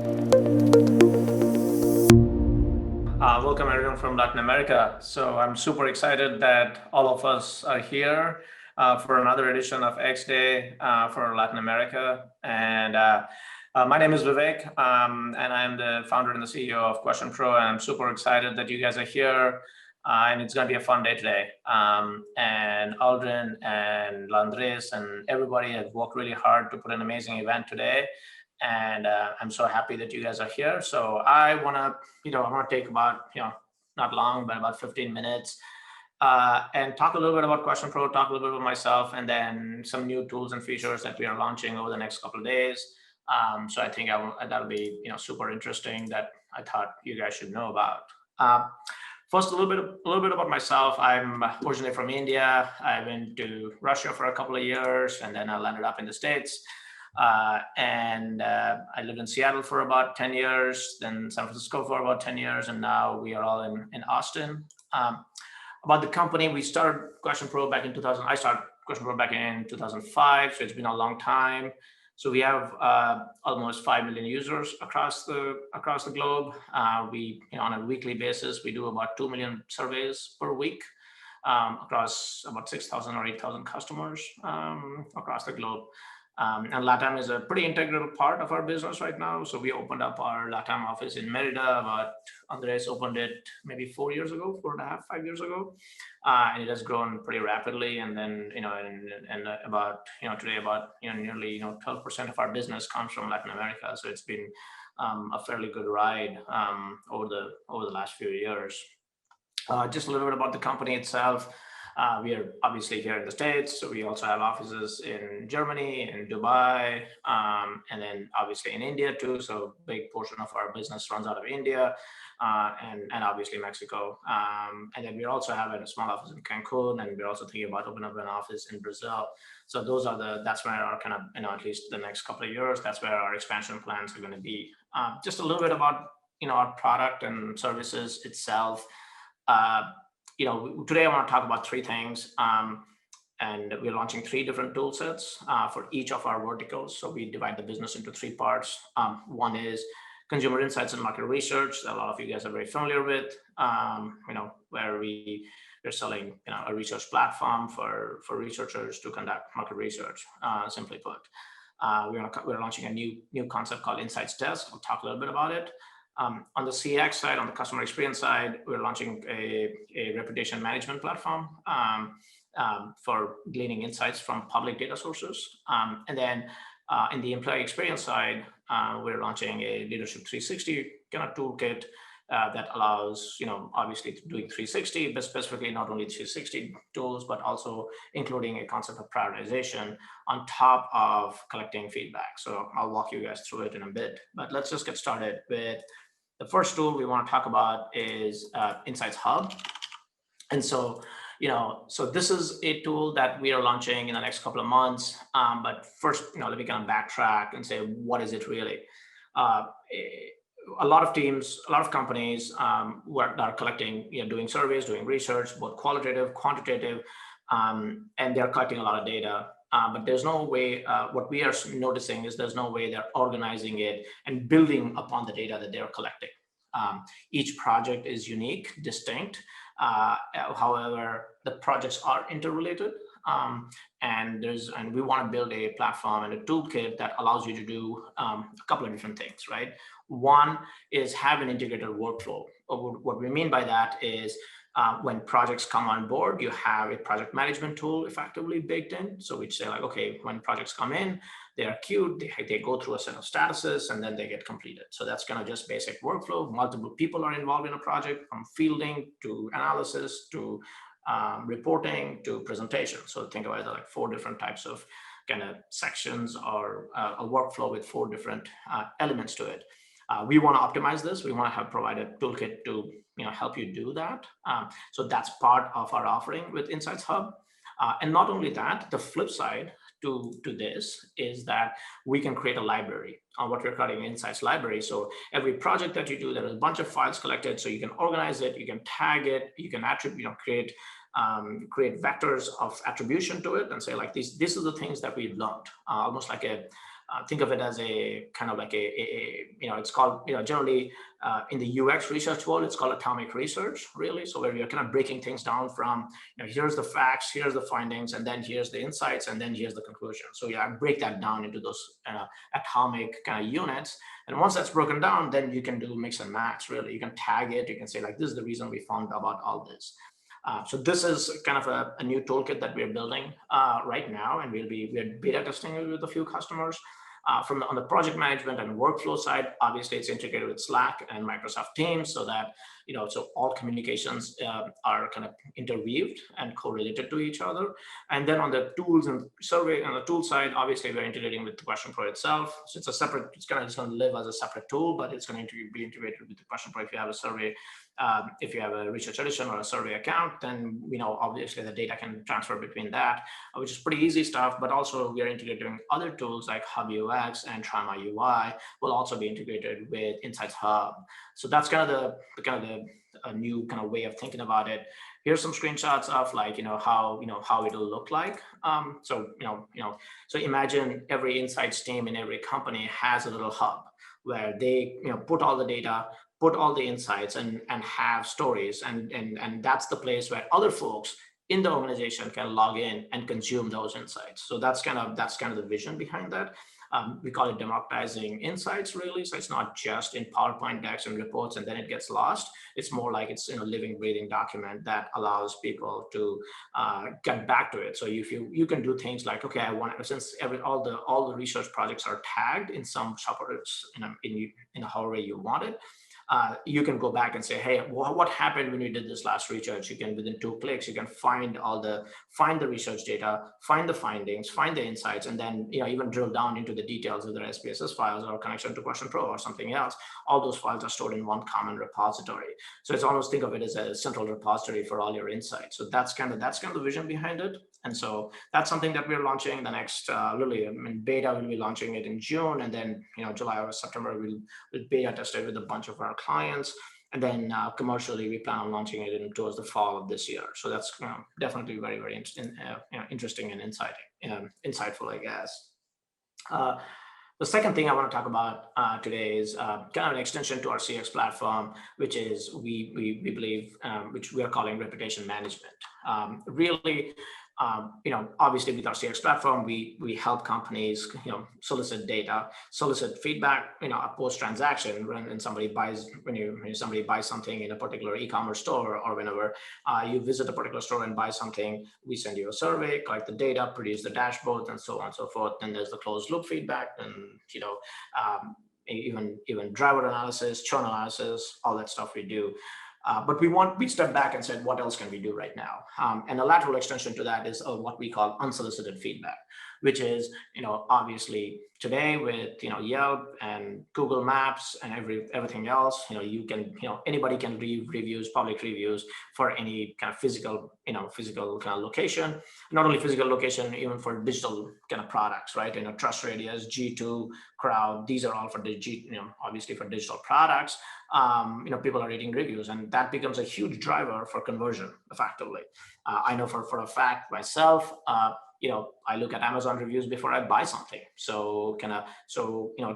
Welcome everyone from Latin America. So I'm super excited that all of us are here for another edition of XDay for Latin America. And my name is Vivek, and I'm the founder and the CEO of QuestionPro. And I'm super excited that you guys are here. And it's going to be a fun day today. And Aldrin and Landres and everybody have worked really hard to put an amazing event today. And I'm so happy that you guys are here. So I want to take about, not long, but about 15 minutes and talk a little bit about QuestionPro, talk a little bit about myself, and then some new tools and features that we are launching over the next couple of days. So I think that'll be, super interesting that I thought you guys should know about. First, a little bit about myself. I'm originally from India. I went to Russia for a couple of years, and then I landed up in the States. And I lived in Seattle for about 10 years, then San Francisco for about 10 years, and now we are all in Austin. About the company, we started QuestionPro back in 2000. I started QuestionPro back in 2005, so it's been a long time. So we have almost 5 million users across the globe. We, on a weekly basis, we do about 2 million surveys per week across about 6,000 or 8,000 customers across the globe. And LATAM is a pretty integral part of our business right now. So we opened up our LATAM office in Merida. Andres opened it maybe 4 years ago, 4.5, 5 years ago. And it has grown pretty rapidly. And then, and about, today about, nearly, 12% of our business comes from Latin America. So it's been a fairly good ride over the last few years. Just a little bit about the company itself. We are obviously here in the States, so we also have offices in Germany, in Dubai, and then obviously in India too. So a big portion of our business runs out of India and obviously Mexico. And then we also have a small office in Cancun, and we're also thinking about opening up an office in Brazil. So that's where our kind of, at least the next couple of years, that's where our expansion plans are going to be. Just a little bit about, our product and services itself. Today I want to talk about three things, and we're launching 3 different tool sets for each of our verticals. So we divide the business into 3 parts. One is consumer insights and market research that a lot of you guys are very familiar with, where we're selling a research platform for researchers to conduct market research, simply put. We're launching a new concept called Insights Desk. I'll talk a little bit about it. On the CX side, on the customer experience side, we're launching a reputation management platform for gleaning insights from public data sources. And then in the employee experience side, we're launching a Leadership 360 kind of toolkit that allows, obviously doing 360, but specifically not only 360 tools, but also including a concept of prioritization on top of collecting feedback. So I'll walk you guys through it in a bit, but let's just get started with the first tool we want to talk about is Insights Hub. And so, so this is a tool that we are launching in the next couple of months. But first, let me kind of backtrack and say, what is it really? A lot of teams, a lot of companies that are collecting, doing surveys, doing research, both qualitative, quantitative, and they're collecting a lot of data. But there's no way, what we are noticing is there's no way they're organizing it and building upon the data that they're collecting. Each project is unique, distinct. However, the projects are interrelated. And we want to build a platform and a toolkit that allows you to do a couple of different things, right? One is have an integrated workflow. What we mean by that is when projects come on board, you have a project management tool effectively baked in. So we say like, okay, when projects come in, they are queued, they go through a set of statuses, and then they get completed. So that's kind of just basic workflow. Multiple people are involved in a project, from fielding to analysis to reporting to presentation. So think about it like 4 different types of kind of sections or a workflow with 4 different elements to it. We want to optimize this. We want to provide a toolkit to help you do that. So that's part of our offering with Insights Hub. And not only that, the flip side to this is that we can create a library on what we're calling Insights Library. So every project that you do, there is a bunch of files collected. So you can organize it, you can tag it, you can create vectors of attribution to it and say like these are the things that we've learned, almost like a Think of it as a kind of like it's called, generally in the UX research world, it's called atomic research, really. So where you're kind of breaking things down from, here's the facts, here's the findings, and then here's the insights, and then here's the conclusion. So I break that down into those atomic kind of units. And once that's broken down, then you can do mix and match, really. You can tag it, you can say like, this is the reason we found about all this. So this is kind of a new toolkit that we're building right now, and we're beta testing it with a few customers. On the project management and workflow side, obviously it's integrated with Slack and Microsoft Teams, so that so all communications are kind of interweaved and correlated to each other. And then on the tools and survey, on the tool side, obviously we're integrating with QuestionPro itself. So it's a separate, it's going to live as a separate tool, but it's going to be integrated with the QuestionPro. If you have a survey, if you have a research edition or a survey account, then obviously the data can transfer between that, which is pretty easy stuff. But also we are integrating other tools like Hub UX and Trama UI will also be integrated with Insights Hub. So that's kind of a new kind of way of thinking about it. Here's some screenshots of like how it'll look like. So imagine every insights team in every company has a little hub where they put all the data, put all the insights, and have stories, and that's the place where other folks in the organization can log in and consume those insights. So that's kind of the vision behind that. We call it democratizing insights, really. So it's not just in PowerPoint decks and reports and then it gets lost. It's more like it's a living, breathing document that allows people to get back to it. So if you can do things like, okay, I want, since all the research projects are tagged in some subreddits in however you want it. You can go back and say, hey, what happened when you did this last research? You can, within 2 clicks, you can find the research data, find the findings, find the insights, and then even drill down into the details of their SPSS files or connection to QuestionPro or something else. All those files are stored in one common repository. So it's almost, think of it as a central repository for all your insights. So that's kind of the vision behind it. And so that's something that we're launching the next, beta will be launching it in June, and then July or September we'll beta test it with a bunch of our clients, and then commercially we plan on launching it towards the fall of this year. So that's definitely very, very interesting and insightful, I guess. The second thing I want to talk about today is kind of an extension to our CX platform, which is we believe, which we are calling reputation management. Really, obviously with our CX platform, we help companies, solicit data, solicit feedback, post transaction when somebody buys, when somebody buys something in a particular e-commerce store, or whenever you visit a particular store and buy something, we send you a survey, collect the data, produce the dashboard, and so on and so forth. Then there's the closed loop feedback, and even driver analysis, churn analysis, all that stuff we do. But we stepped back and said, what else can we do right now? And a lateral extension to that is what we call unsolicited feedback, which is, obviously today with, Yelp and Google Maps and everything else, you can, anybody can leave reviews, public reviews for any kind of physical kind of location, not only physical location, even for digital kind of products, right? Trust Radius, G2, Crowd, these are all for obviously for digital products. People are reading reviews, and that becomes a huge driver for conversion effectively. I know for a fact myself, I look at Amazon reviews before I buy something. So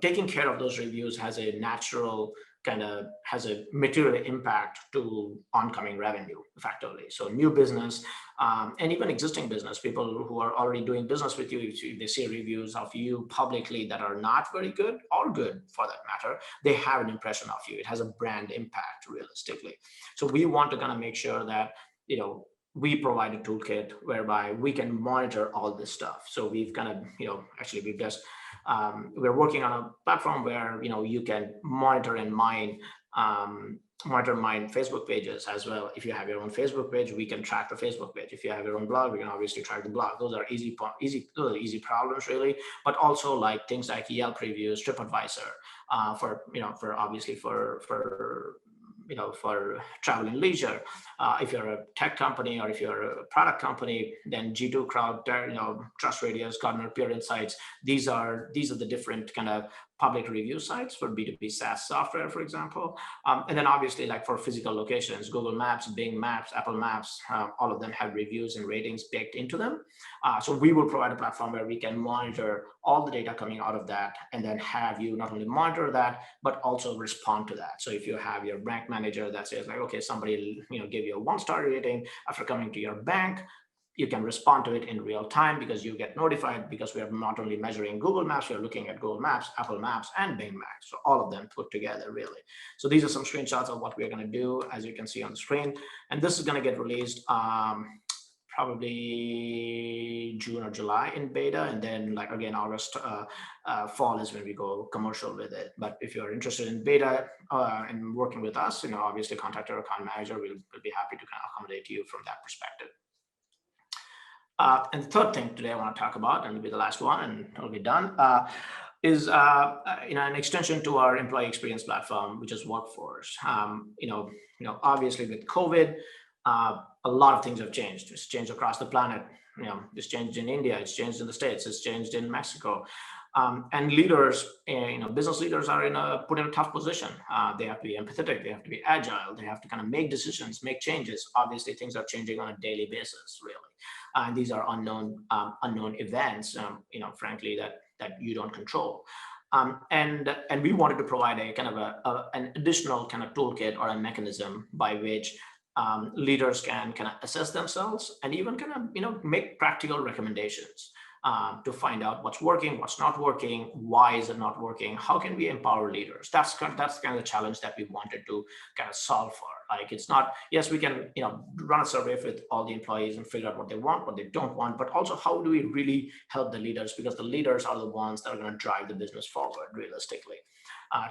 taking care of those reviews has a material impact to oncoming revenue effectively. So new business, and even existing business, people who are already doing business with you, if they see reviews of you publicly that are not very good or good for that matter, they have an impression of you. It has a brand impact realistically. So we want to kind of make sure that, we provide a toolkit whereby we can monitor all this stuff. So we've kind of, we're working on a platform where, you can monitor and mine Facebook pages as well. If you have your own Facebook page, we can track the Facebook page. If you have your own blog, we can obviously track the blog. Those are easy problems really. But also like things like Yelp reviews, TripAdvisor, for travel and leisure. If you're a tech company or if you're a product company, then G2, Crowd, Trust Radius, Gartner, Peer Insights. These are the different kind of public review sites for B2B SaaS software, for example. And then obviously, like for physical locations, Google Maps, Bing Maps, Apple Maps, all of them have reviews and ratings baked into them. So we will provide a platform where we can monitor all the data coming out of that, and then have you not only monitor that, but also respond to that. So if you have your bank manager that says like, okay, somebody gave you a 1-star rating after coming to your bank, you can respond to it in real time because you get notified, because we are not only measuring Google Maps, we are looking at Google Maps, Apple Maps, and Bing Maps. So all of them put together, really. So these are some screenshots of what we're going to do, as you can see on the screen. And this is going to get released probably June or July in beta. And then like again, August, fall is when we go commercial with it. But if you're interested in beta and working with us, obviously contact our account manager. We'll be happy to kind of accommodate you from that perspective. And the third thing today I want to talk about, and it'll be the last one, and it'll be done, is an extension to our employee experience platform, which is Workforce. Obviously with COVID, a lot of things have changed. It's changed across the planet. It's changed in India. It's changed in the States. It's changed in Mexico. And leaders, business leaders are put in a tough position. They have to be empathetic. They have to be agile. They have to kind of make decisions, make changes. Obviously, things are changing on a daily basis, really. And these are unknown events, frankly, that you don't control. And we wanted to provide a kind of an additional kind of toolkit or a mechanism by which leaders can kind of assess themselves and even kind of make practical recommendations to find out what's working, what's not working, why is it not working, how can we empower leaders. That's kind of the challenge that we wanted to kind of solve for. Like, it's not, yes, we can run a survey with all the employees and figure out what they want, what they don't want, but also how do we really help the leaders, because the leaders are the ones that are going to drive the business forward realistically.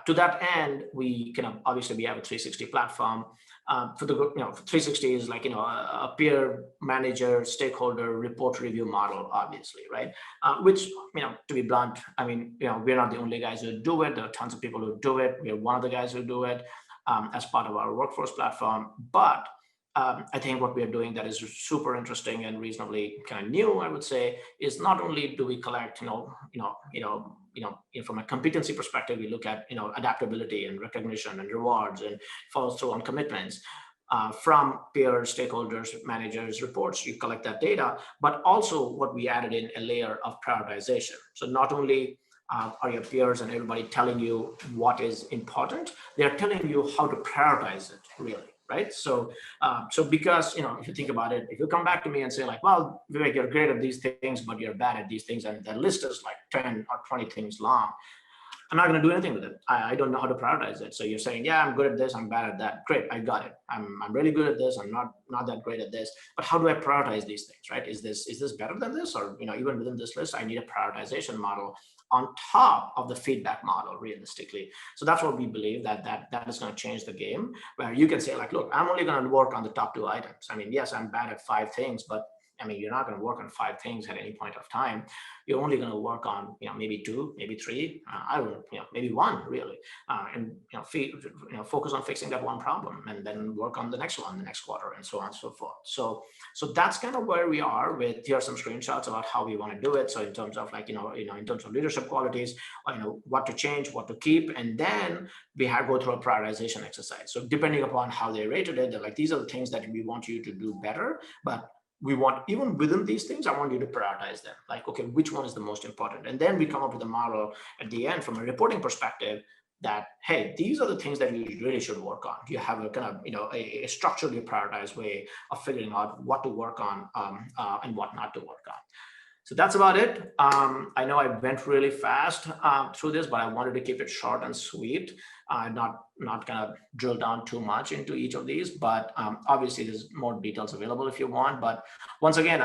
To that end, we can obviously we have a 360 platform. For the 360 is like a peer manager stakeholder report review model, obviously, right? Which to be blunt, we're not the only guys who do it. There are tons of people who do it. We are one of the guys who do it as part of our Workforce platform. But I think what we are doing that is super interesting and reasonably kind of new, I would say, is not only do we collect, from a competency perspective, we look at, adaptability and recognition and rewards and follows through on commitments from peers, stakeholders, managers, reports. You collect that data, but also what we added in a layer of prioritization. So not only are your peers and everybody telling you what is important, they're telling you how to prioritize it, really. Right. So because, if you think about it, if you come back to me and say like, well, Vivek, you're great at these things, but you're bad at these things, and the list is like 10 or 20 things long, I'm not going to do anything with it. I don't know how to prioritize it. So you're saying, yeah, I'm good at this, I'm bad at that. Great, I got it. I'm really good at this. I'm not that great at this. But how do I prioritize these things, right? Is this better than this? Or even within this list, I need a prioritization model on top of the feedback model, realistically. So that's what we believe, that is going to change the game, where you can say like, look, I'm only going to work on the top 2 items. Yes, I'm bad at 5 things, but you're not going to work on 5 things at any point of time. You're only going to work on, maybe 2, maybe 3, I don't know, maybe 1 really, and focus on fixing that one problem, and then work on the next one, the next quarter, and so on and so forth. So that's kind of where we are with. Here are some screenshots about how we want to do it. So in terms of like, in terms of leadership qualities, what to change, what to keep, and then we go through a prioritization exercise. So depending upon how they rated it, they're like, these are the things that we want you to do better, but we want, even within these things, I want you to prioritize them. Like, okay, which one is the most important? And then we come up with a model at the end from a reporting perspective that, hey, these are the things that you really should work on. You have a kind of, a structurally prioritized way of figuring out what to work on and what not to work on. So that's about it. I know I went really fast through this, but I wanted to keep it short and sweet, not kind of drill down too much into each of these, but obviously there's more details available if you want. But once again,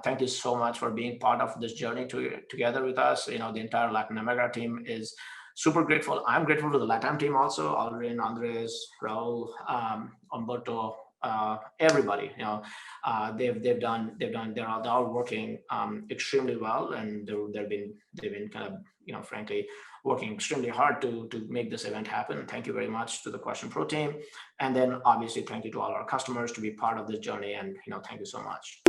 thank you so much for being part of this journey together with us. The entire Latin America team is super grateful. I'm grateful to the LATAM team also, Alvin, Andres, Raul, Umberto, everybody. They're all working extremely well, and they've been kind of, frankly, working extremely hard to make this event happen. Thank you very much to the QuestionPro team, and then obviously thank you to all our customers to be part of this journey, and thank you so much.